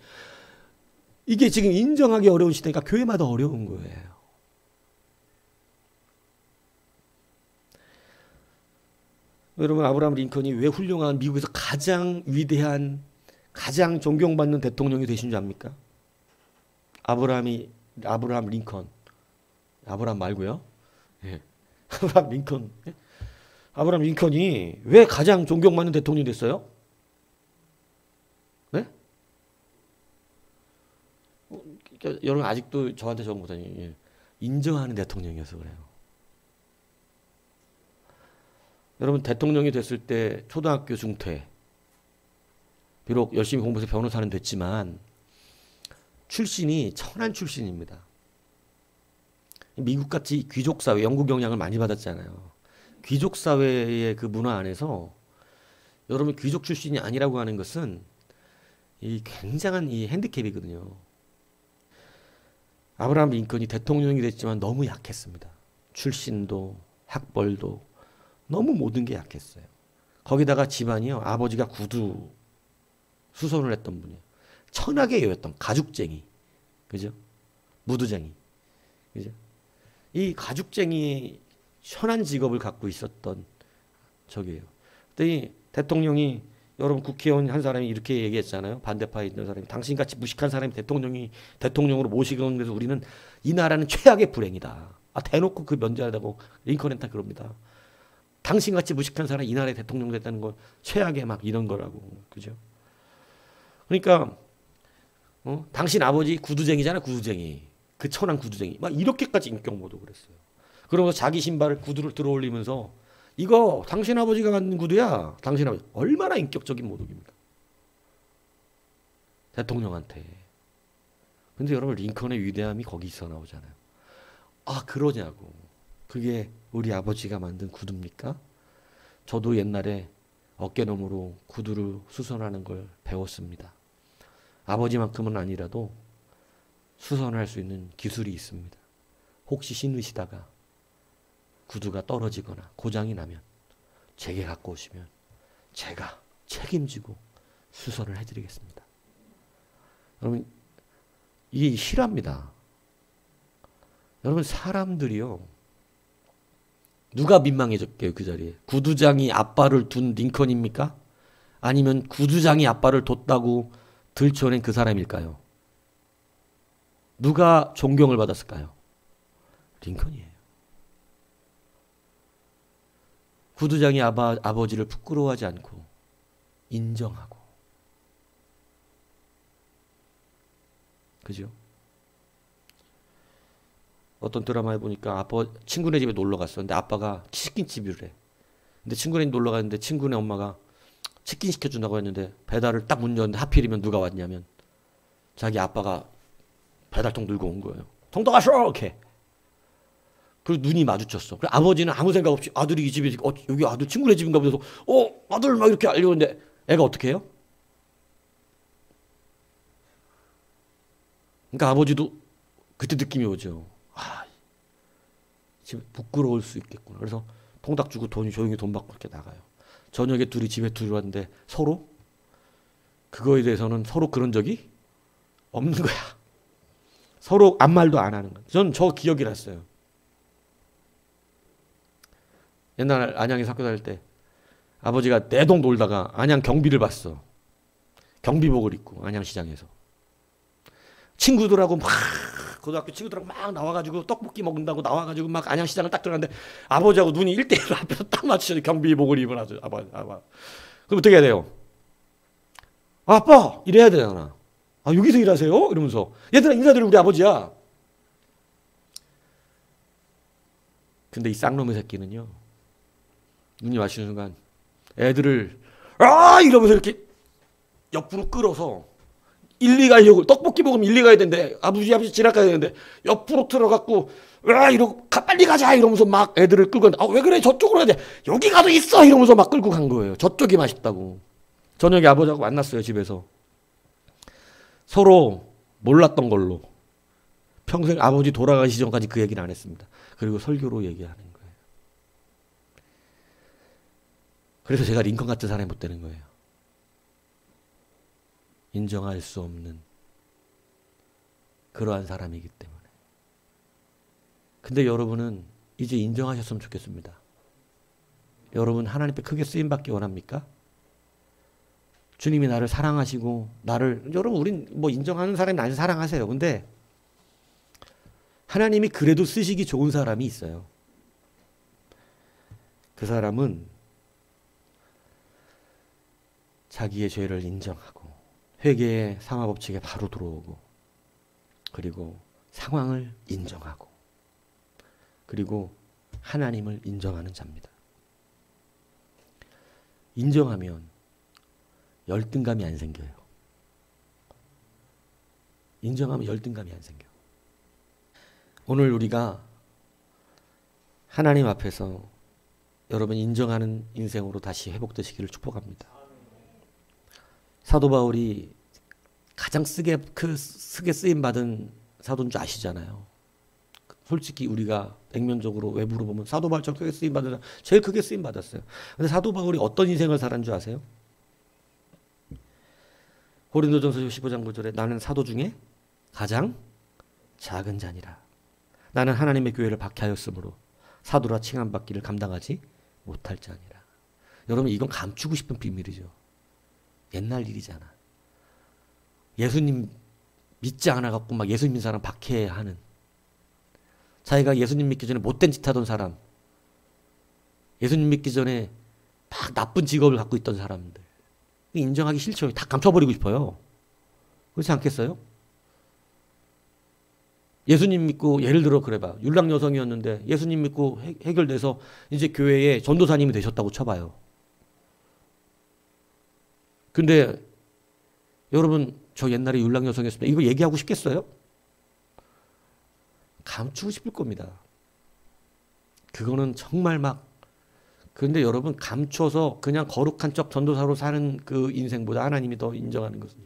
이게 지금 인정하기 어려운 시대니까 교회마다 어려운 거예요. 여러분 아브라함 링컨이 왜 훌륭한 미국에서 가장 위대한 가장 존경받는 대통령이 되신 줄 압니까? 아브라함 링컨. 아브라함 말고요. 아브라함 링컨. 아브라함 링컨이 왜 가장 존경받는 대통령이 됐어요? 여러분 아직도 저한테 적은 못하니 인정하는 대통령이어서 그래요. 여러분 대통령이 됐을 때 초등학교 중퇴, 비록 열심히 공부해서 변호사는 됐지만 출신이 천한 출신입니다. 미국같이 귀족사회, 영국 영향을 많이 받았잖아요. 귀족사회의 그 문화 안에서 여러분 귀족 출신이 아니라고 하는 것은 이 굉장한 이 핸디캡이거든요. 아브라함 링컨이 대통령이 됐지만 너무 약했습니다. 출신도 학벌도 너무 모든 게 약했어요. 거기다가 집안이요. 아버지가 구두 수선을 했던 분이에요. 천하게 여였던 가죽쟁이. 그죠? 무두쟁이. 그죠? 이 가죽쟁이 현한 직업을 갖고 있었던 적이에요. 그랬더니 대통령이 여러분 국회의원 한 사람이 이렇게 얘기했잖아요. 반대파에 있는 사람이 당신같이 무식한 사람이 대통령으로 모시는 데서 우리는 이 나라는 최악의 불행이다. 대놓고 그 면제하다고 링컨한테 그럽니다. 당신같이 무식한 사람이 이 나라의 대통령 됐다는 건 최악의 막 이런 거라고. 그죠? 그러니까 당신 아버지 구두쟁이잖아. 구두쟁이. 그 천한 구두쟁이. 막 이렇게까지 인격 모독을 그랬어요. 그러면서 자기 신발을 구두를 들어올리면서 이거 당신 아버지가 만든 구두야. 당신 아버지. 얼마나 인격적인 모독입니까? 대통령한테. 근데 여러분 링컨의 위대함이 거기서 나오잖아요. 그러냐고. 그게 우리 아버지가 만든 구두입니까? 저도 옛날에 어깨너머로 구두를 수선하는 걸 배웠습니다. 아버지만큼은 아니라도 수선할 수 있는 기술이 있습니다. 혹시 신으시다가 구두가 떨어지거나 고장이 나면 제게 갖고 오시면 제가 책임지고 수선을 해드리겠습니다. 여러분 이게 실화입니다. 여러분 사람들이요. 누가 민망해졌게요 그 자리에? 구두장이 아빠를 둔 링컨입니까? 아니면 구두장이 아빠를 뒀다고 들춰낸 그 사람일까요? 누가 존경을 받았을까요? 링컨이에요. 구두장이 아버지를 부끄러워하지 않고 인정하고. 그죠? 어떤 드라마에 보니까 친구네 집에 놀러 갔어. 근데 아빠가 치킨집이래. 근데 친구네 놀러 갔는데 친구네 엄마가 치킨 시켜준다고 했는데 배달을 딱 문 열었는데 하필이면 누가 왔냐면 자기 아빠가 배달통 들고 온 거예요. 통도 가쇼! 이렇게. 그리고 눈이 마주쳤어. 그래서 아버지는 아무 생각 없이 아들이 이 집에 여기 아들 친구네 집인가 보면서 아들 막 이렇게 알려는데 애가 어떻게 해요? 그러니까 아버지도 그때 느낌이 오죠. 지금 부끄러울 수 있겠구나. 그래서 통닭 주고 조용히 돈 받고 이렇게 나가요. 저녁에 둘이 집에 들어왔는데 서로 그거에 대해서는 서로 그런 적이 없는 거야. 서로 아무 말도 안 하는 거야. 전 저 기억이 났어요. 옛날 안양에서 학교 다닐 때 아버지가 내동 놀다가 안양 경비를 봤어. 경비복을 입고 안양시장에서. 친구들하고 막 고등학교 친구들하고 막 나와가지고 떡볶이 먹는다고 나와가지고 막 안양시장을 딱 들어갔는데 아버지하고 눈이 1대1로 앞에서 딱 맞추셔서 경비복을 입은 아빠. 그럼 어떻게 해야 돼요? 아빠! 이래야 되잖아. 여기서 일하세요? 이러면서 얘들아 인사드려 우리 아버지야. 근데 이 쌍놈의 새끼는요. 눈이 마주치는 순간 애들을 이러면서 이렇게 옆으로 끌어서 일리 가려고 떡볶이 먹으면 일리 가야 되는데 아버지 지나가야 되는데 옆으로 들어갖고 이러고 빨리 가자 이러면서 막 애들을 끌고 왜 그래 저쪽으로 가야 돼 여기 가도 있어 이러면서 막 끌고 간 거예요. 저쪽이 맛있다고. 저녁에 아버지하고 만났어요 집에서. 서로 몰랐던 걸로 평생 아버지 돌아가시기 전까지 그 얘기는 안 했습니다. 그리고 설교로 얘기하는 거예요. 그래서 제가 링컨 같은 사람이 못 되는 거예요. 인정할 수 없는 그러한 사람이기 때문에. 근데 여러분은 이제 인정하셨으면 좋겠습니다. 여러분 하나님께 크게 쓰임받기 원합니까? 주님이 나를 사랑하시고 여러분 우린 뭐 인정하는 사람이 나를 사랑하세요. 근데 하나님이 그래도 쓰시기 좋은 사람이 있어요. 그 사람은 자기의 죄를 인정하고 회개의 상하법칙에 바로 들어오고 그리고 상황을 인정하고 그리고 하나님을 인정하는 자입니다. 인정하면 열등감이 안 생겨요. 인정하면 열등감이 안 생겨요. 오늘 우리가 하나님 앞에서 여러분 인정하는 인생으로 다시 회복되시기를 축복합니다. 사도 바울이 가장 크게 쓰임받은 사도인 줄 아시잖아요. 솔직히 우리가 액면적으로 외부로 보면 사도 바울처럼 크게 쓰임받은 사람 제일 크게 쓰임받았어요. 근데 사도 바울이 어떤 인생을 살았는 줄 아세요? 고린도전서 15장 9절에 나는 사도 중에 가장 작은 자니라. 나는 하나님의 교회를 박해하였으므로 사도라 칭함받기를 감당하지 못할 자니라. 여러분 이건 감추고 싶은 비밀이죠. 옛날 일이잖아. 예수님 믿지 않아갖고 막 예수님 믿는 사람 박해하는, 자기가 예수님 믿기 전에 못된 짓 하던 사람, 예수님 믿기 전에 막 나쁜 직업을 갖고 있던 사람들 인정하기 싫죠. 다 감춰버리고 싶어요. 그렇지 않겠어요? 예수님 믿고 예를 들어 그래봐. 율랑 여성이었는데 예수님 믿고 해결돼서 이제 교회에 전도사님이 되셨다고 쳐봐요. 근데 여러분 저 옛날에 율랑 여성이었습니다. 이거 얘기하고 싶겠어요? 감추고 싶을 겁니다. 그거는 정말 막, 근데 여러분 감춰서 그냥 거룩한 척 전도사로 사는 그 인생보다 하나님이 더 인정하는 것은요.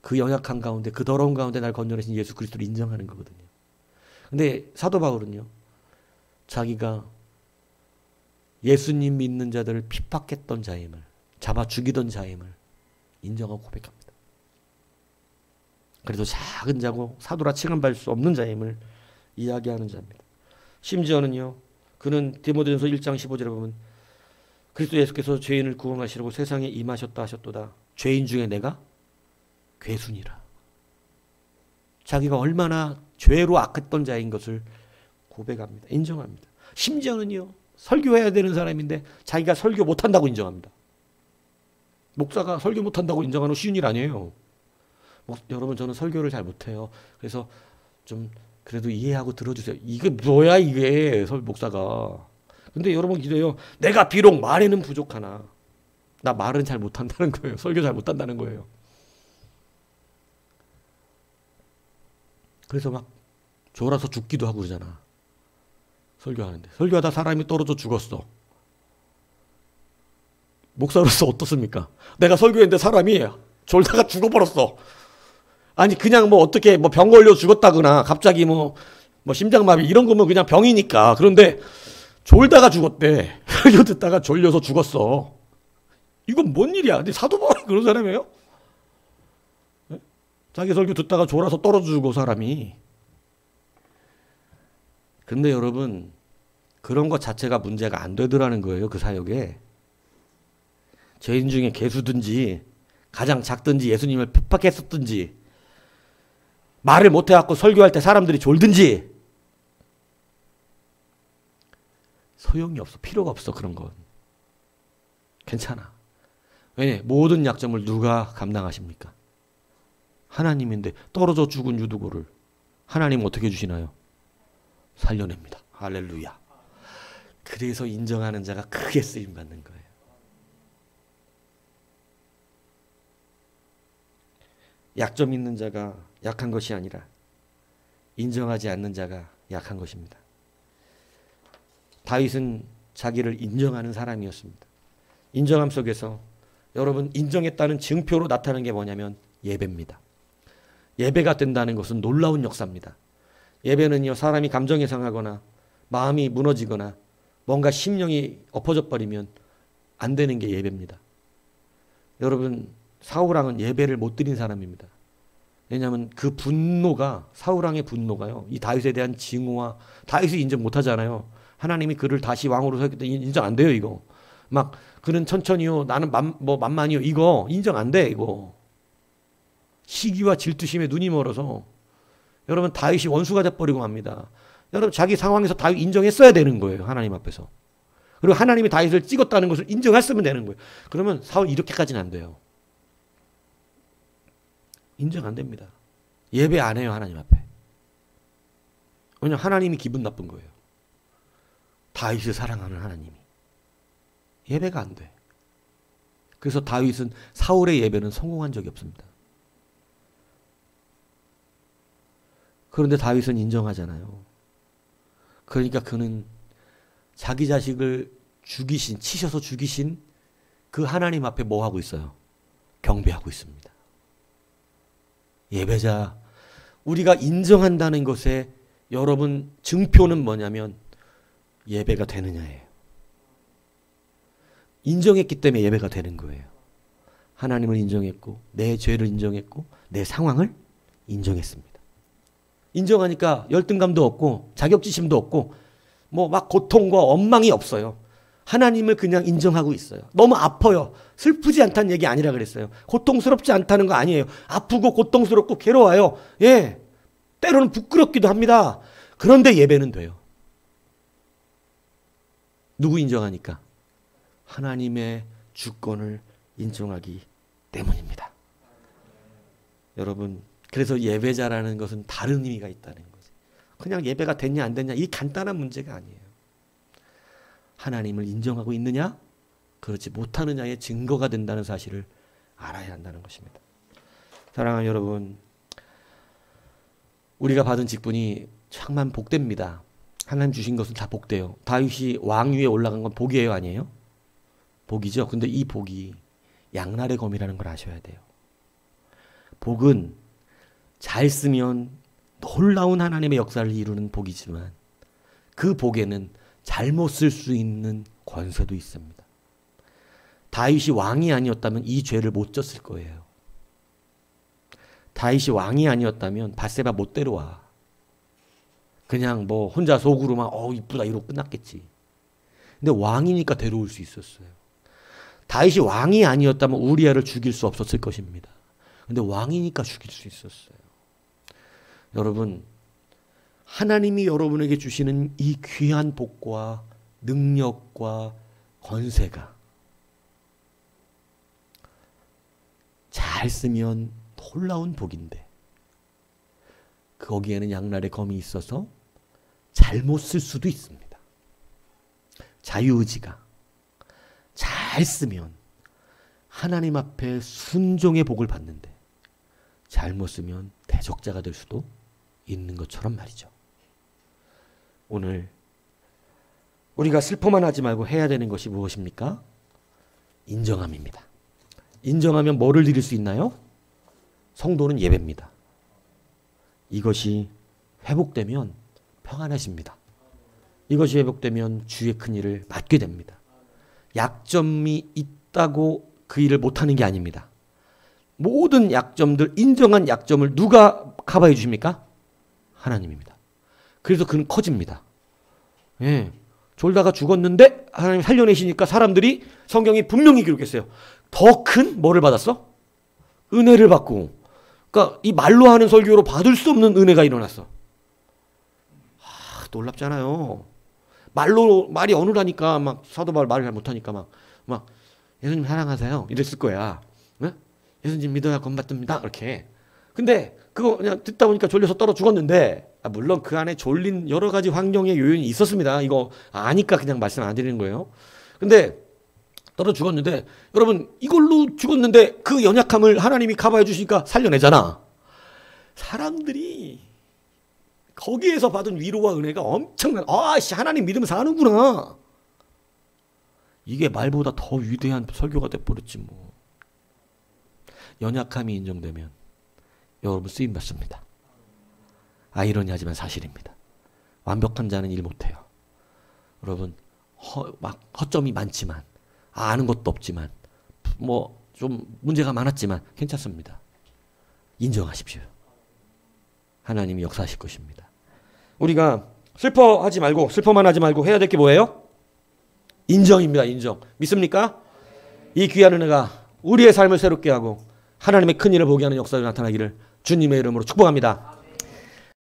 그 연약한 가운데 그 더러운 가운데 날 건져내신 예수 그리스도를 인정하는 거거든요. 근데 사도 바울은요. 자기가 예수님 믿는 자들을 핍박했던 자임을, 잡아 죽이던 자임을 인정하고 고백합니다. 그래도 작은 자고 사도라 칭함받을 수 없는 자임을 이야기하는 자입니다. 심지어는요. 그는 디모데전서 1장 15절에 보면 그리스도 예수께서 죄인을 구원하시려고 세상에 임하셨다 하셨도다. 죄인 중에 내가 괴순이라. 자기가 얼마나 죄로 악했던 자인 것을 고백합니다. 인정합니다. 심지어는요. 설교해야 되는 사람인데 자기가 설교 못한다고 인정합니다. 목사가 설교 못한다고 인정하는 쉬운 일 아니에요. 여러분 저는 설교를 잘 못해요. 그래서 좀 그래도 이해하고 들어주세요. 이게 뭐야 이게 목사가. 근데 여러분 기도해요. 내가 비록 말에는 부족하나 나 말은 잘 못한다는 거예요. 설교 잘 못한다는 거예요. 그래서 막 졸아서 죽기도 하고 그러잖아. 설교하는데. 설교하다 사람이 떨어져 죽었어. 목사로서 어떻습니까? 내가 설교했는데 사람이 졸다가 죽어버렸어. 아니 그냥 뭐 어떻게 뭐 병 걸려 죽었다거나 갑자기 뭐 심장마비 이런 거면 그냥 병이니까. 그런데 졸다가 죽었대. 설교 듣다가 졸려서 죽었어. 이건 뭔 일이야? 근데 사도 바울이 그런 사람이에요? 네? 자기 설교 듣다가 졸아서 떨어져 죽어 사람이. 근데 여러분 그런 것 자체가 문제가 안 되더라는 거예요. 그 사역에. 죄인 중에 괴수든지 가장 작든지 예수님을 핍박했었든지 말을 못해갖고 설교할 때 사람들이 졸든지 소용이 없어. 필요가 없어. 그런 건. 괜찮아. 왜냐? 모든 약점을 누가 감당하십니까? 하나님인데 떨어져 죽은 유두고를 하나님 어떻게 해주시나요? 살려냅니다. 할렐루야. 그래서 인정하는 자가 크게 쓰임받는 거예요. 약점 있는 자가 약한 것이 아니라 인정하지 않는 자가 약한 것입니다. 다윗은 자기를 인정하는 사람이었습니다. 인정함 속에서 여러분 인정했다는 증표로 나타나는 게 뭐냐면 예배입니다. 예배가 된다는 것은 놀라운 역사입니다. 예배는요 사람이 감정이 상하거나 마음이 무너지거나 뭔가 심령이 엎어져 버리면 안 되는 게 예배입니다. 여러분 사울왕은 예배를 못 드린 사람입니다. 왜냐하면 그 분노가 사울왕의 분노가요 이 다윗에 대한 징후와 다윗이 인정 못 하잖아요. 하나님이 그를 다시 왕으로 세웠기 때문에 인정 안 돼요. 이거 막 그는 천천히요 나는 만만히요 이거 인정 안 돼. 이거 시기와 질투심에 눈이 멀어서 여러분 다윗이 원수가 돼버리고 맙니다. 여러분 자기 상황에서 다윗 인정했어야 되는 거예요. 하나님 앞에서. 그리고 하나님이 다윗을 찍었다는 것을 인정했으면 되는 거예요. 그러면 사울 이렇게까지는 안 돼요. 인정 안 됩니다. 예배 안 해요, 하나님 앞에. 왜냐면 하나님이 기분 나쁜 거예요. 다윗을 사랑하는 하나님이. 예배가 안 돼. 그래서 다윗은 사울의 예배는 성공한 적이 없습니다. 그런데 다윗은 인정하잖아요. 그러니까 그는 자기 자식을 죽이신, 치셔서 죽이신 그 하나님 앞에 뭐 하고 있어요? 경배하고 있습니다. 예배자, 우리가 인정한다는 것에 여러분 증표는 뭐냐면 예배가 되느냐예요. 인정했기 때문에 예배가 되는 거예요. 하나님을 인정했고 내 죄를 인정했고 내 상황을 인정했습니다. 인정하니까 열등감도 없고 자격지심도 없고 뭐 막 고통과 원망이 없어요. 하나님을 그냥 인정하고 있어요. 너무 아파요. 슬프지 않다는 얘기 아니라 그랬어요. 고통스럽지 않다는 거 아니에요. 아프고 고통스럽고 괴로워요. 예, 때로는 부끄럽기도 합니다. 그런데 예배는 돼요. 누구 인정하니까? 하나님의 주권을 인정하기 때문입니다. 여러분, 그래서 예배자라는 것은 다른 의미가 있다는 거지. 그냥 예배가 됐냐 안 됐냐 이 간단한 문제가 아니에요. 하나님을 인정하고 있느냐, 그렇지 못하느냐의 증거가 된다는 사실을 알아야 한다는 것입니다. 사랑하는 여러분, 우리가 받은 직분이 참만 복됩니다. 하나님 주신 것은 다 복돼요. 다윗이 왕 위에 올라간 건 복이에요, 아니에요? 복이죠. 근데 이 복이 양날의 검이라는 걸 아셔야 돼요. 복은 잘 쓰면 놀라운 하나님의 역사를 이루는 복이지만 그 복에는 잘못 쓸 수 있는 권세도 있습니다. 다윗이 왕이 아니었다면 이 죄를 못 졌을 거예요. 다윗이 왕이 아니었다면 밧세바 못 데려와. 그냥 뭐 혼자 속으로만 이쁘다 이러고 끝났겠지. 근데 왕이니까 데려올 수 있었어요. 다윗이 왕이 아니었다면 우리아를 죽일 수 없었을 것입니다. 근데 왕이니까 죽일 수 있었어요. 여러분, 하나님이 여러분에게 주시는 이 귀한 복과 능력과 권세가 잘 쓰면 놀라운 복인데 거기에는 양날의 검이 있어서 잘못 쓸 수도 있습니다. 자유의지가 잘 쓰면 하나님 앞에 순종의 복을 받는데 잘못 쓰면 대적자가 될 수도 있는 것처럼 말이죠. 오늘 우리가 슬퍼만 하지 말고 해야 되는 것이 무엇입니까? 인정함입니다. 인정하면 뭐를 드릴 수 있나요? 성도는 예배입니다. 이것이 회복되면 평안해집니다. 이것이 회복되면 주의 큰 일을 맡게 됩니다. 약점이 있다고 그 일을 못하는 게 아닙니다. 모든 약점들, 인정한 약점을 누가 커버해 주십니까? 하나님입니다. 그래서 그는 커집니다. 예, 졸다가 죽었는데 하나님 살려내시니까 사람들이 성경이 분명히 기록했어요. 더 큰 뭐를 받았어? 은혜를 받고. 그러니까 이 말로 하는 설교로 받을 수 없는 은혜가 일어났어. 놀랍잖아요. 말이 어눌하니까 막 사도 바울 말을 잘 못하니까 막 예수님 사랑하세요 이랬을 거야. 네? 예수님 믿어야 구원받습니다 이렇게. 근데 그거 그냥 듣다 보니까 졸려서 떨어 죽었는데 물론 그 안에 졸린 여러 가지 환경의 요인이 있었습니다. 이거 아니까 그냥 말씀 안 드리는 거예요. 근데 떨어 죽었는데 여러분 이걸로 죽었는데 그 연약함을 하나님이 커버해 주시니까 살려내잖아. 사람들이 거기에서 받은 위로와 은혜가 엄청난, 하나님 믿으면서 사는구나. 이게 말보다 더 위대한 설교가 돼버렸지 뭐. 연약함이 인정되면 여러분 쓰임 받습니다. 아이러니하지만 사실입니다. 완벽한 자는 일 못해요. 여러분 허점이 많지만 아는 것도 없지만 뭐 좀 문제가 많았지만 괜찮습니다. 인정하십시오. 하나님이 역사하실 것입니다. 우리가 슬퍼하지 말고 슬퍼만 하지 말고 해야 될 게 뭐예요? 인정입니다. 인정. 믿습니까? 이 귀한 은혜가 우리의 삶을 새롭게 하고 하나님의 큰 일을 보게 하는 역사가 나타나기를 주님의 이름으로 축복합니다.